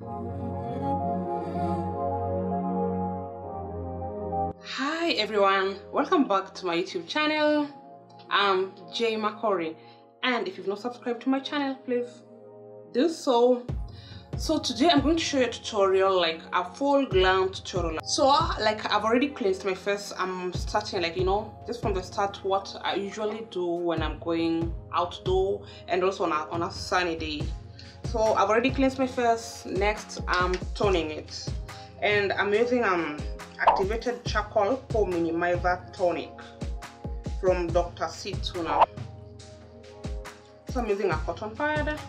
Hi everyone, welcome back to my YouTube channel. I'm Jay Makori, and if you've not subscribed to my channel, please do so. So today I'm going to show you a tutorial, like a full glam tutorial. So like I've already cleansed my face. I'm starting just from the start what I usually do when I'm going outdoor and also on a sunny day. So I've already cleansed my face. Next I'm toning it, and I'm using activated charcoal pore minimizer tonic from Dr. C Tuna. So I'm using a cotton pad.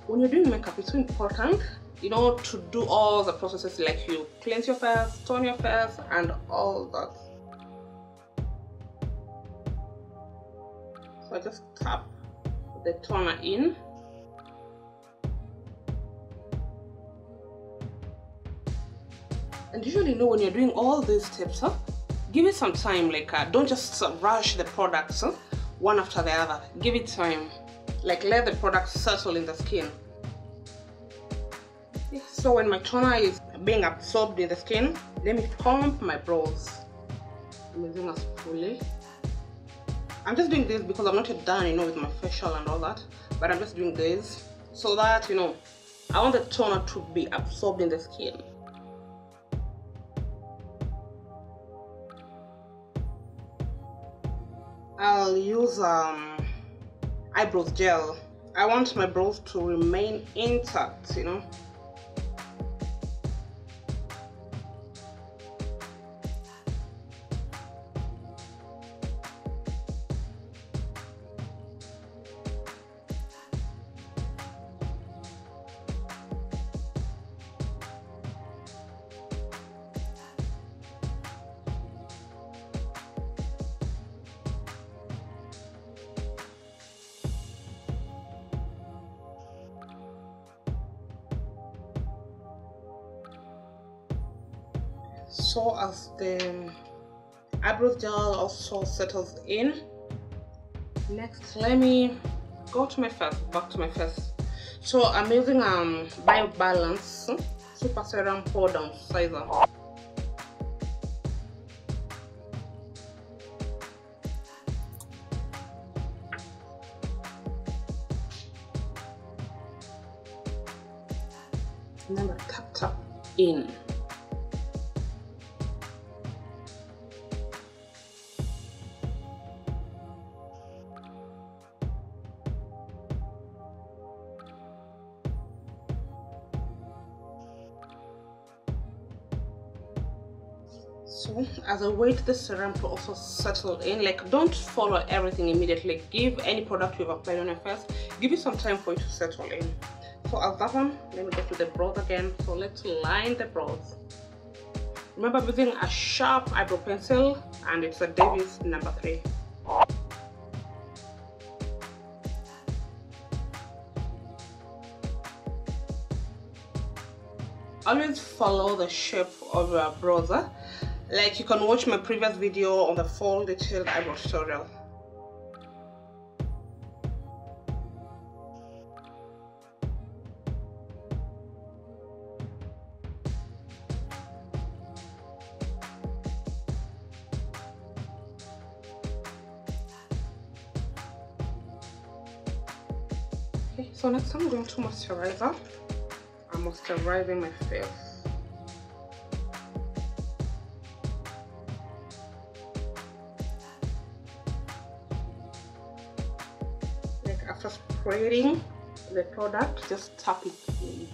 When you're doing makeup, it's so important, to do all the processes, like you cleanse your face, tone your face, and all that. So I just tap the toner in. And usually, when you're doing all these steps, give it some time. Like don't just rush the products one after the other. Give it time. Like let the product settle in the skin. So when my toner is being absorbed in the skin, let me comb my brows. I'm using a spoolie. I'm just doing this because I'm not yet done, with my facial and all that. But I'm just doing this so that, I want the toner to be absorbed in the skin. I'll use eyebrows gel. I want my brows to remain intact, So as the eyebrows gel also settles in, next let me go to my face, back to my face. So I'm using Bio Balance Super Serum Pore Downsizer. Remember, tap in. So as I wait the serum to also settle in, like don't follow everything immediately. Give any product you've applied on your face, give it some time for it to settle in. So as that one, let me go to the brows again. So let's line the brows. Remember, I'm using a sharp eyebrow pencil, and it's a Davis number 3. Always follow the shape of your brows. Like you can watch my previous video on the full detailed eyebrow tutorial. Okay, so next I'm going to moisturizer. I'm moisturizing my face. After spraying the product, just tap it in.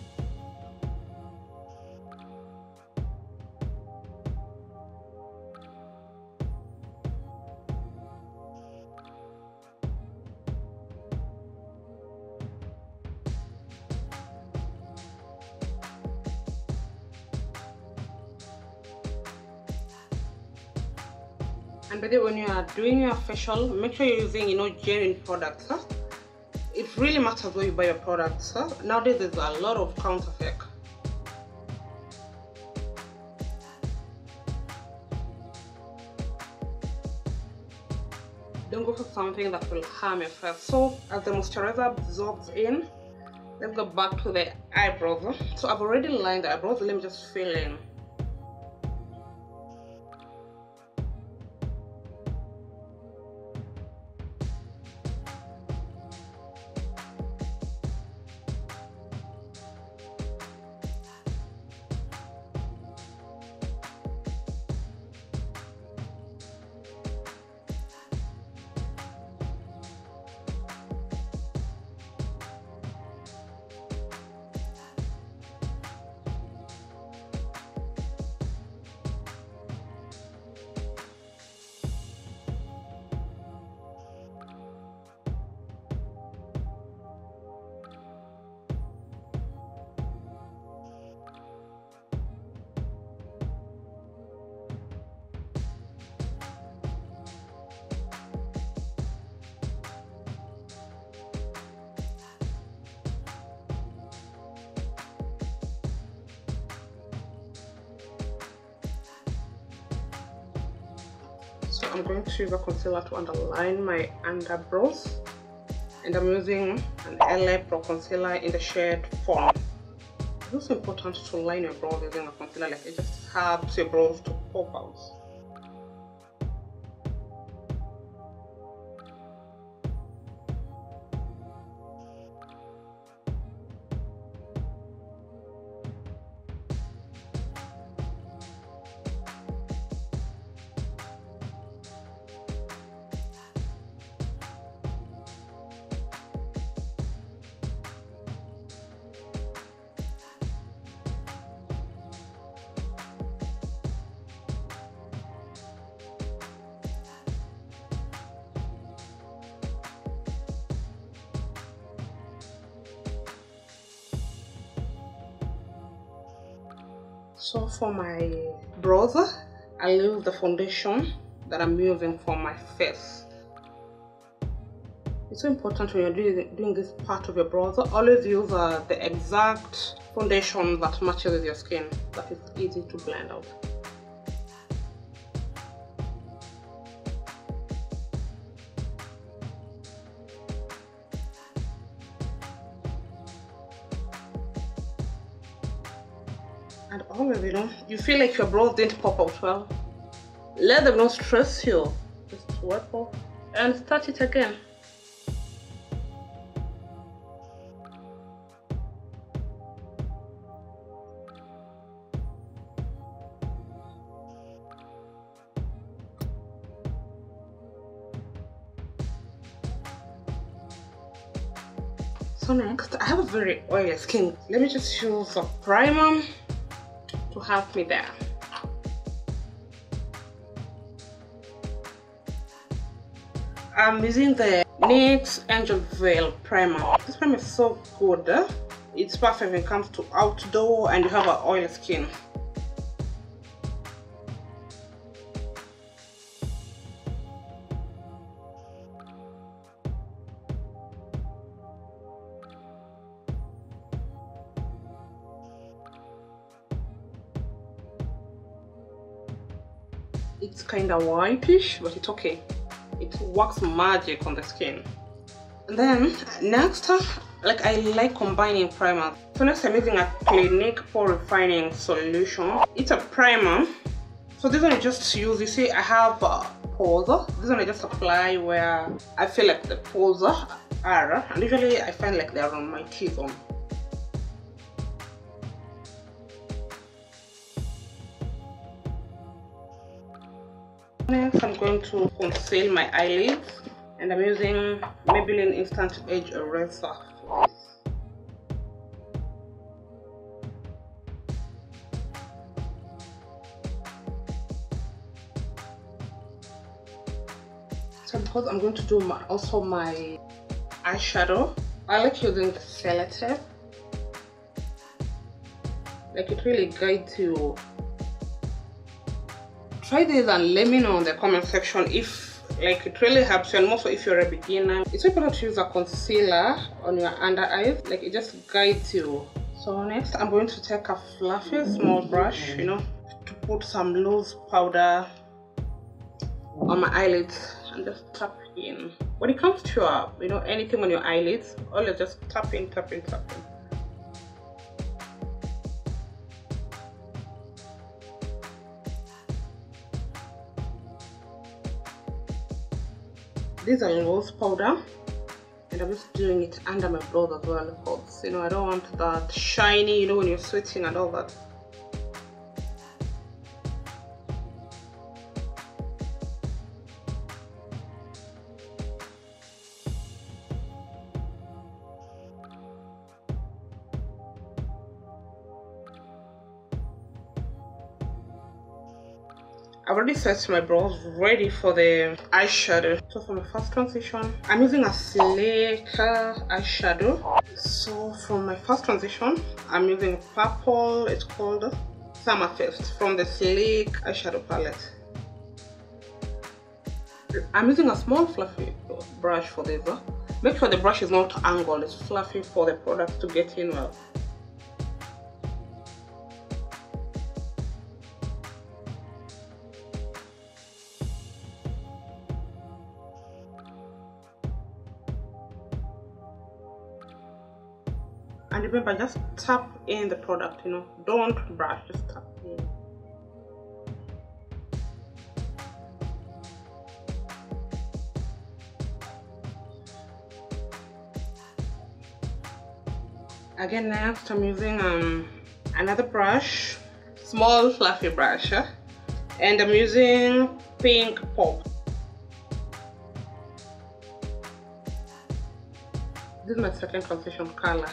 And by the way, when you are doing your facial, make sure you're using genuine products. It really matters where you buy your products. Nowadays there's a lot of counterfeit. Don't don't go for something that will harm your face. So as the moisturizer absorbs in, let's go back to the eyebrows. So I've already lined the eyebrows. Let me just fill in. So I'm going to use a concealer to underline my underbrows, and I'm using an LA Pro concealer in the shade Fawn. It's also important to line your brows using a concealer, like it just helps your brows to pop out. So for my brows, I'll use the foundation that I'm using for my face. It's so important when you're doing this part of your brows, always use the exact foundation that matches with your skin, that is easy to blend out. And always, you feel like your brows didn't pop out well, let them not stress you. Just wipe off and start it again. So next, I have a very oily skin. Let me just use a primer to help me there. I'm using the NYX Angel Veil primer. This primer is so good. It's perfect when it comes to outdoor and you have an oily skin. It's kind of whitish, but it's okay. It works magic on the skin. And then next, like I like combining primers. So next I'm using a Clinique Pore Refining Solution. It's a primer. So this one I just use, you see I have pores. This one I just apply where I feel like the pores are. And usually I find like they're on my T-zone. Next, I'm going to conceal my eyelids, and I'm using Maybelline Instant Age Eraser for this. So because I'm going to do also my eyeshadow, I like using the sellotape. Like it really guides you. Try this and let me know in the comment section if like it really helps you, and also if you're a beginner. It's important to use a concealer on your under eyes, like it just guides you. So next I'm going to take a fluffy small brush, to put some loose powder on my eyelids and just tap it in. When it comes to anything on your eyelids, always just tap in. These are rose powder, and I'm just doing it under my brows as well, because I don't want that shiny, when you're sweating and all that. I've already set my brows ready for the eyeshadow. So for my first transition, I'm using a sleek eyeshadow. So for my first transition, I'm using purple. It's called Summerfest from the sleek eyeshadow palette. I'm using a small fluffy brush for this. Make sure the brush is not angled, it's fluffy for the product to get in well. And remember, just tap in the product, don't brush, just tap in. Again, next I'm using another brush, small fluffy brush, and I'm using Pink Pop. This is my second transition color.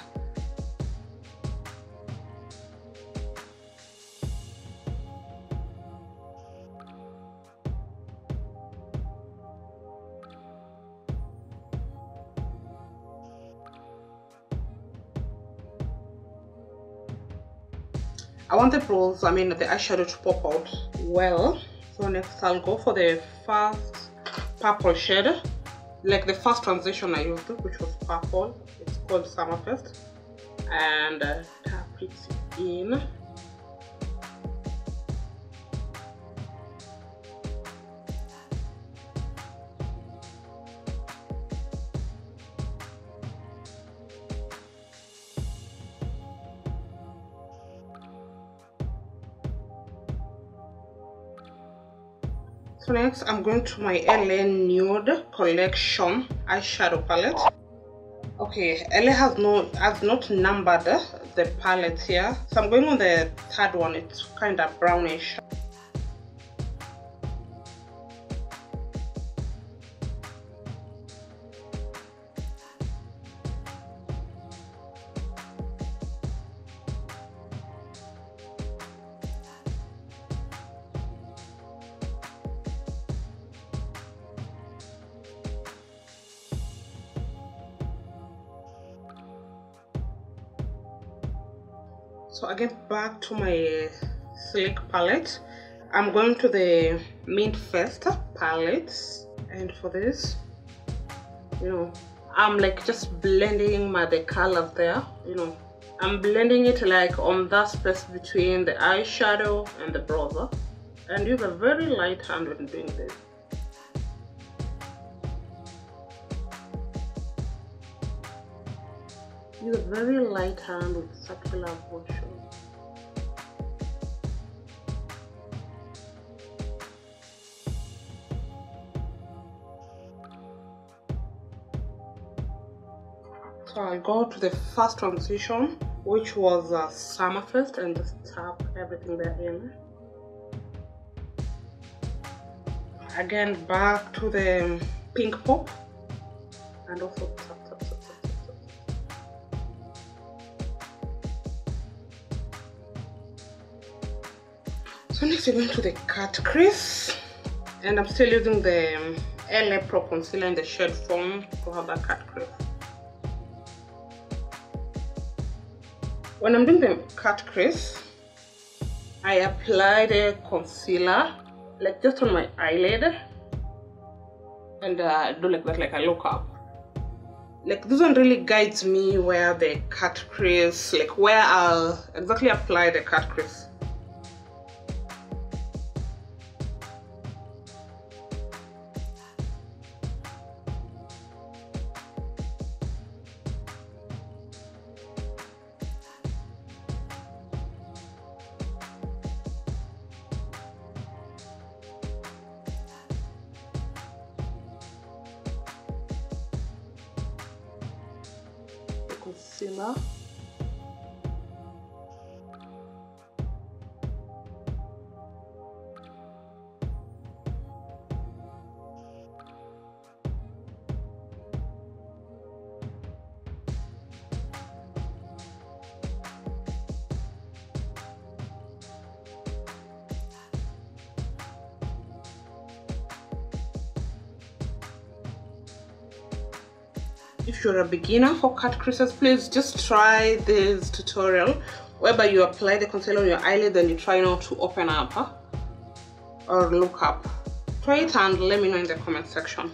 I want the brows, the eyeshadow to pop out well. So next I'll go for the first purple shade, like the first transition I used, which was purple. It's called Summerfest, and tap it in. So next I'm going to my LA Nude Collection eyeshadow palette. Okay, LA has not numbered the palette here, so I'm going on the third one. It's kind of brownish. So again, back to my sleek palette. I'm going to the Mint Fest palette, and for this, I'm like just blending the colors there. I'm blending it like on that space between the eyeshadow and the brow, and use a very light hand when doing this. Use a very light hand with circular motion. So I'll go to the first transition, which was Summerfest, and just tap everything there in. Again, back to the Pink Pop, and also tap. So next we're going to the cut crease, and I'm still using the LA Pro Concealer in the shade Foam to have that cut crease. When I'm doing the cut crease, I apply the concealer like just on my eyelid, and do like that, like I look up. Like this one really guides me where the cut crease, like where I'll exactly apply the cut crease. concealer. If you're a beginner for cut creases, please just try this tutorial whereby you apply the concealer on your eyelid, then you try not to open up or look up. Try it and let me know in the comment section.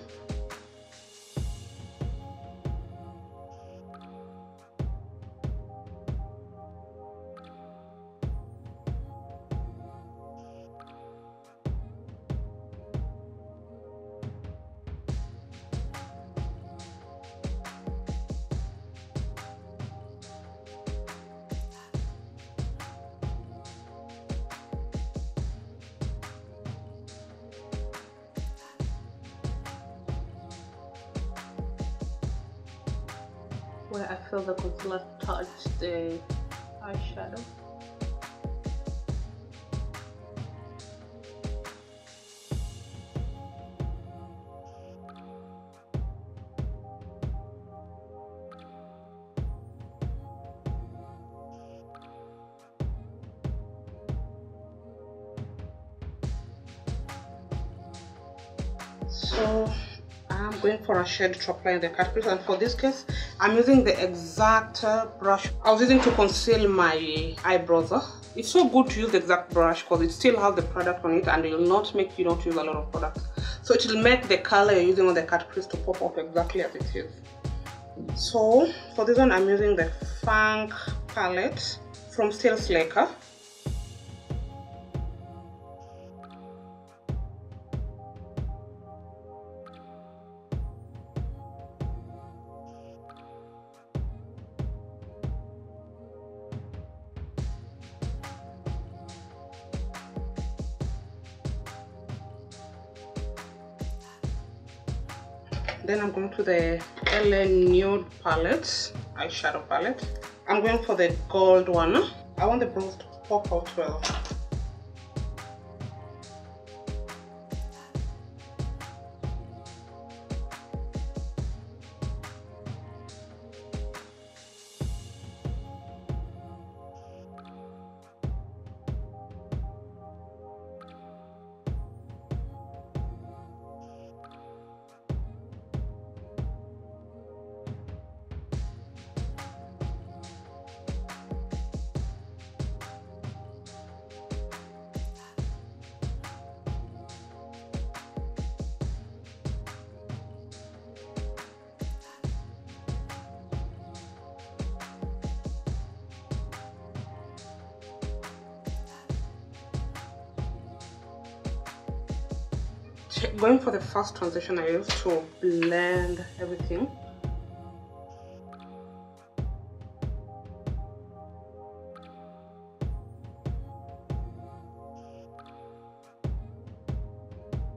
Where I feel the concealer touch the eyeshadow. So I'm going for a shade to apply in the cut crease, and for this case I'm using the exact brush I was using to conceal my eyebrows. It's so good to use the exact brush because it still has the product on it and it will not make you not use a lot of product. So it will make the color you're using on the cut crease to pop up exactly as it is. So for this one I'm using the Funk palette from Still Slaker. Then I'm going to the LA Nude palette, eyeshadow palette. I'm going for the gold one. I want the brows to pop out well. Going for the first transition I used to blend everything.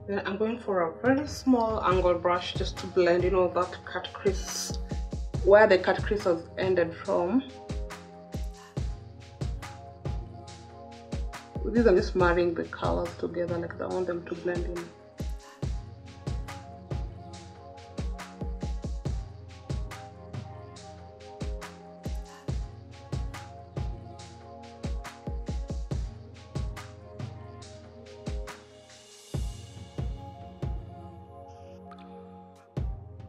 Then I'm going for a very small angle brush just to blend, you know, that cut crease, where the cut crease has ended from. With this I'm just marrying the colors together like that. I want them to blend in.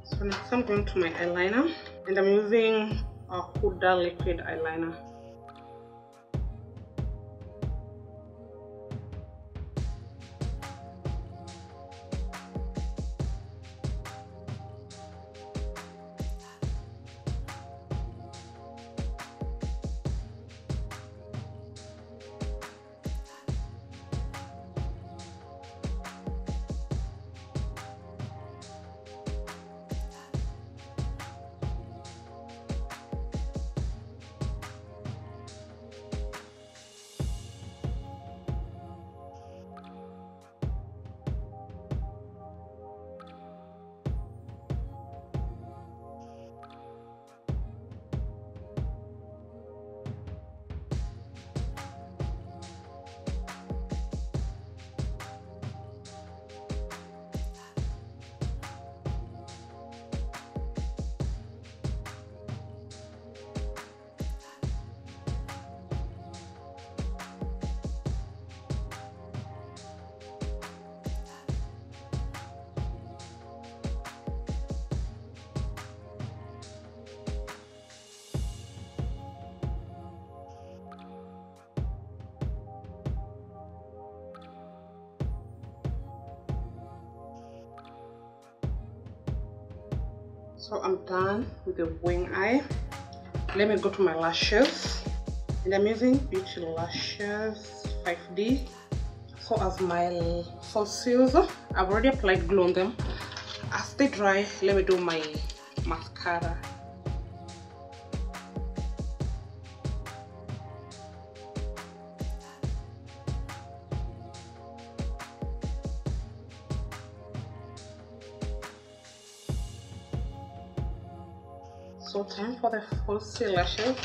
So next I'm going to my eyeliner, and I'm using a Huda liquid eyeliner. So I'm done with the wing eye. Let me go to my lashes, and I'm using Beauty Lashes 5D. So as my falsies, I've already applied glue on them. As they dry, let me do my mascara. So time for the false lashes.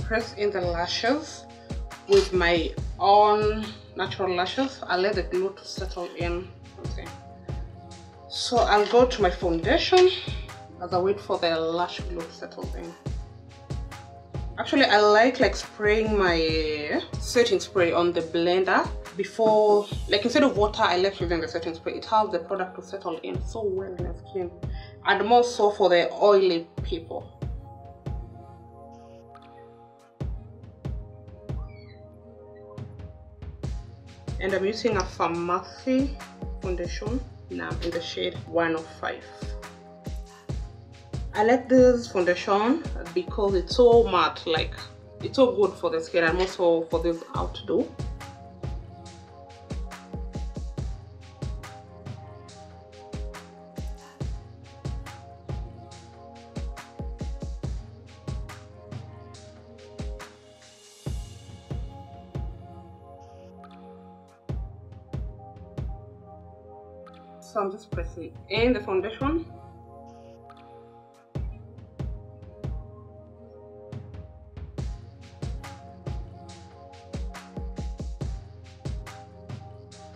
Press in the lashes with my own natural lashes. I'll let the glue to settle in. Okay. So I'll go to my foundation as I wait for the lash glue to settle in. Actually, I like spraying my setting spray on the blender before, like instead of water, I left using the setting spray. It helps the product to settle in so well in the skin, and more so for the oily people. And I'm using a Pharmacy foundation now in the shade 105. I like this foundation because it's so matte, like it's so good for the skin and also for this outdoor. So I'm just pressing in the foundation.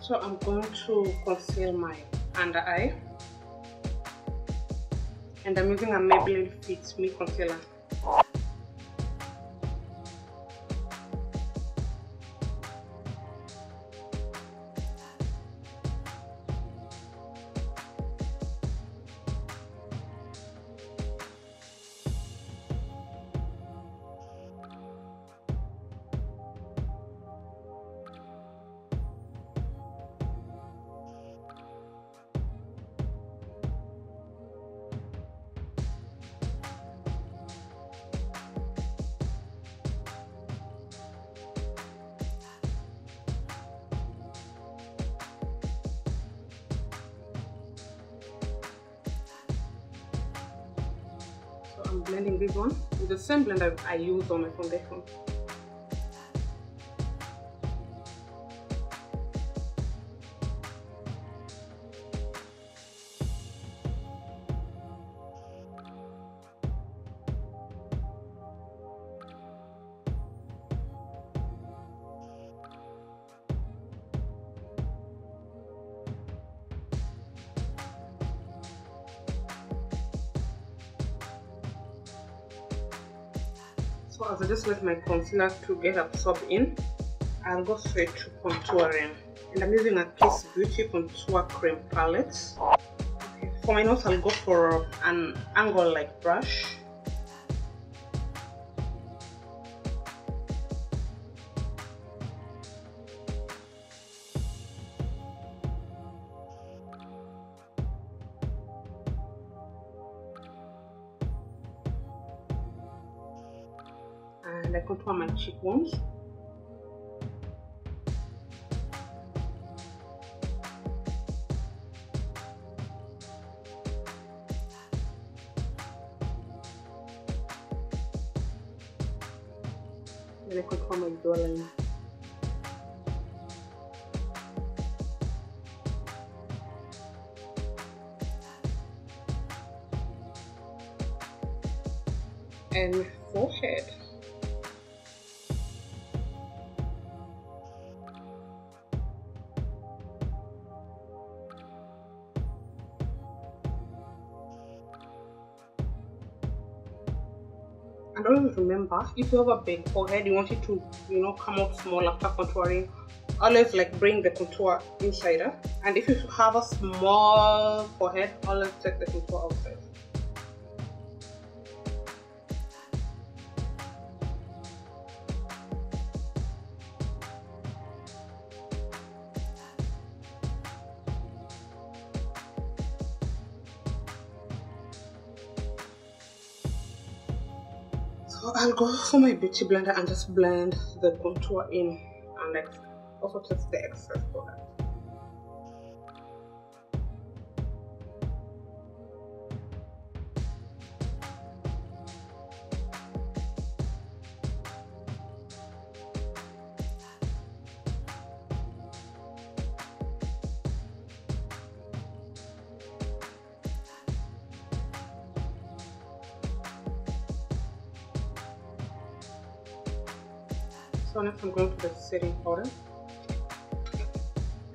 So I'm going to conceal my under eye, and I'm using a Maybelline Fit Me concealer. I'm blending this one with the same blender I used on my foundation. So as I just let my concealer to get absorbed in, I'll go straight to contouring. And I'm using a Kiss Beauty Contour Cream palette. Okay. For my nose, I'll go for an angle-like brush. And I contour my cheekbones. Then I contour my jawline. And forehead. And always remember, if you have a big forehead, you want it to, come out small after contouring, always like bring the contour inside. And if you have a small forehead, always take the contour outside. So I'll go for my beauty blender and just blend the contour in, and like also test the excess product. So next I'm going to the setting powder,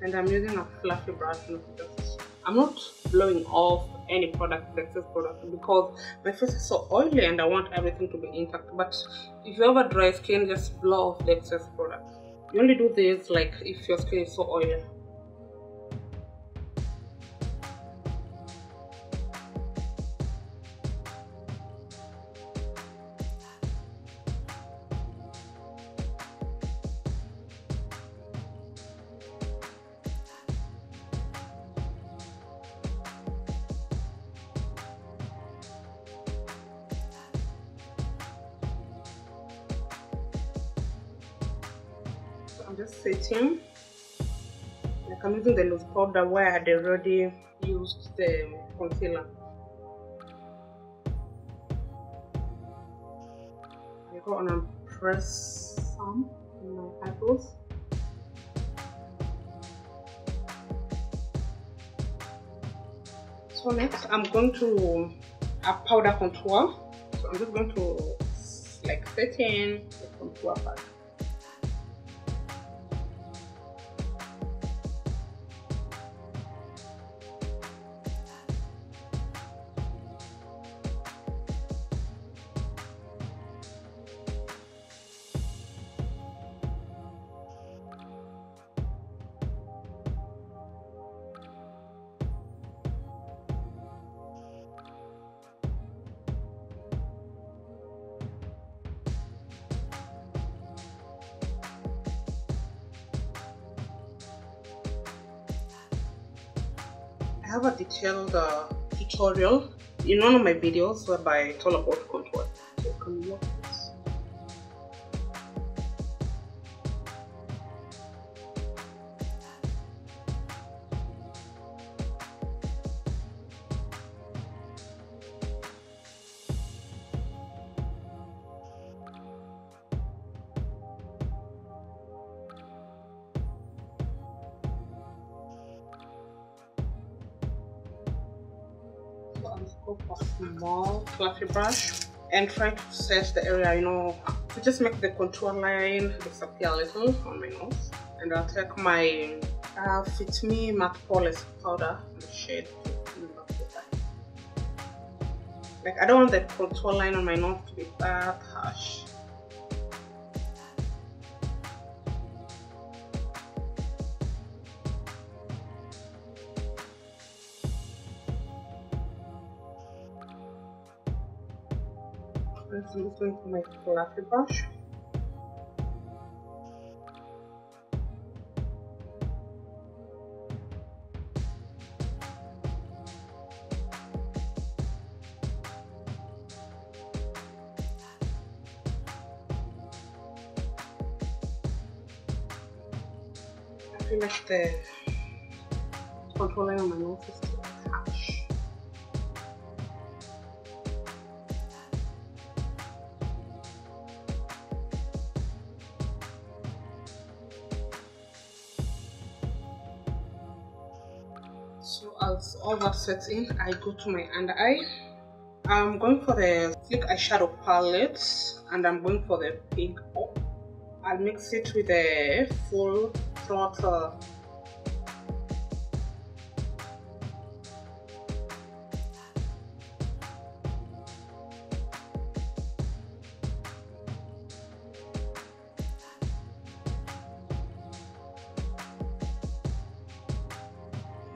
and I'm using a fluffy brush. I'm not blowing off any product, the excess product, because my face is so oily and I want everything to be intact. But if you have a dry skin, just blow off the excess product. You only do this like if your skin is so oily. I'm just setting, like I'm using the loose powder where I had already used the concealer. I go on and press some in my eyebrows. So next I'm going to a powder contour. So I'm just going to like set in the contour part. I have a detailed tutorial in one of my videos whereby it's all about contour. So you can watch this. Go for a small fluffy brush and try to set the area, you know, to just make the contour line disappear a little on my nose. And I'll take my Fit Me Matte Polish powder in the shade. Like I don't want the contour line on my nose to be that harsh. I'm just going for my fluffy brush. I feel like the contour line on my nose is too harsh. So as all that sets in, I go to my under eye. I'm going for the Sleek eyeshadow palette and I'm going for the pink pop. I'll mix it with a full throttle.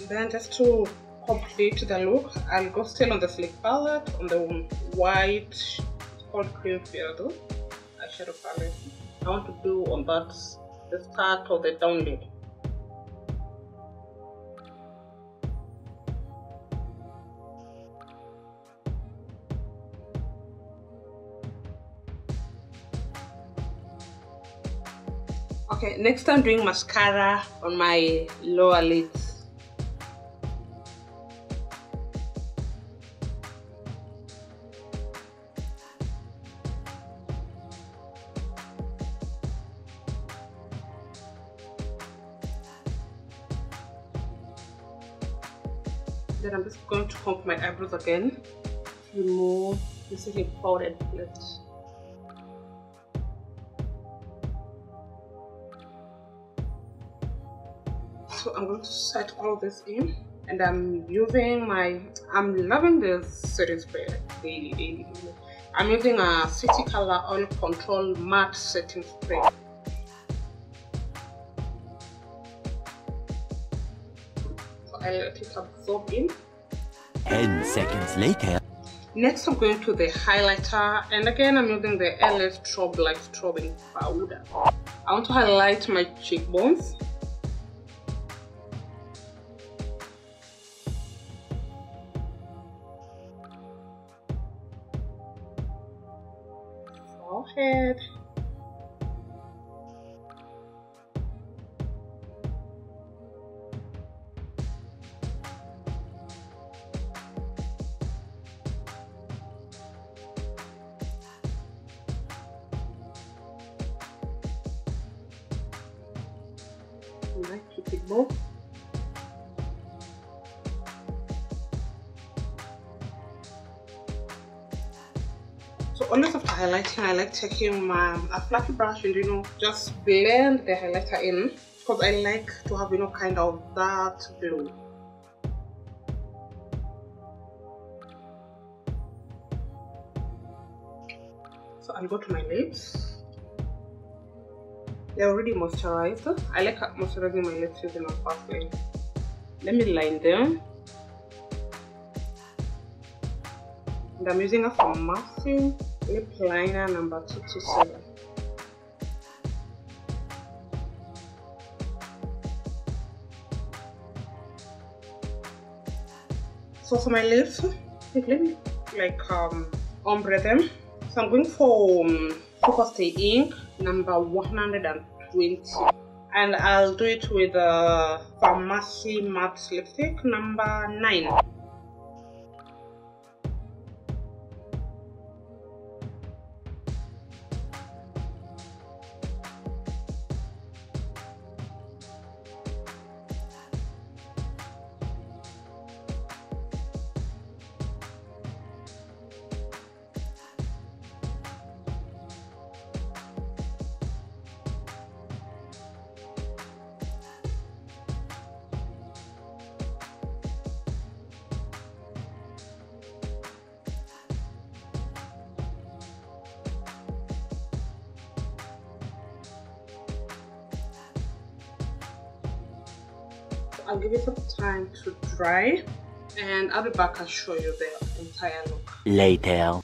Then just to complete the look, I'll go still on the Sleek palette on the white, it's called Cream Field eyeshadow palette. I want to do on that the start of the down lid. Okay, next I'm doing mascara on my lower lids. Then I'm just going to comb my eyebrows again to remove this little powdered plate. So I'm going to set all this in, and I'm using I'm loving this setting spray daily. I'm using a City Color Oil Control Matte Setting Spray. So I let it absorb in. 10 seconds later. Next I'm going to the highlighter, and again I'm using the LS Strobe Light Strobing Powder. I want to highlight my cheekbones. Forehead. My cupid bow. So always after highlighting, I like taking a fluffy brush and just blend the highlighter in, because I like to have kind of that glow. So I'll go to my lips. They're already moisturized. I like moisturizing my lips using a fast line. Let me line them. And I'm using a Pharmacy lip liner number 227. So for my lips, let me ombre them. So I'm going for Super Stay Ink number 120, and I'll do it with a Pharmacy matte lipstick number 9. I'll give it some time to dry, and I'll be back and show you the entire look. Later.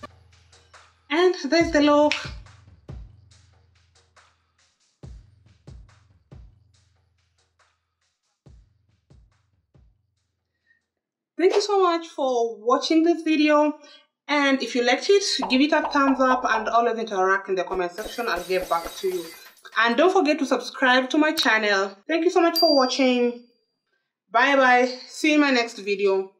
And there's the look. Thank you so much for watching this video, and if you liked it, give it a thumbs up and always interact in the comment section. I'll get back to you. And don't forget to subscribe to my channel. Thank you so much for watching. Bye bye. See you in my next video.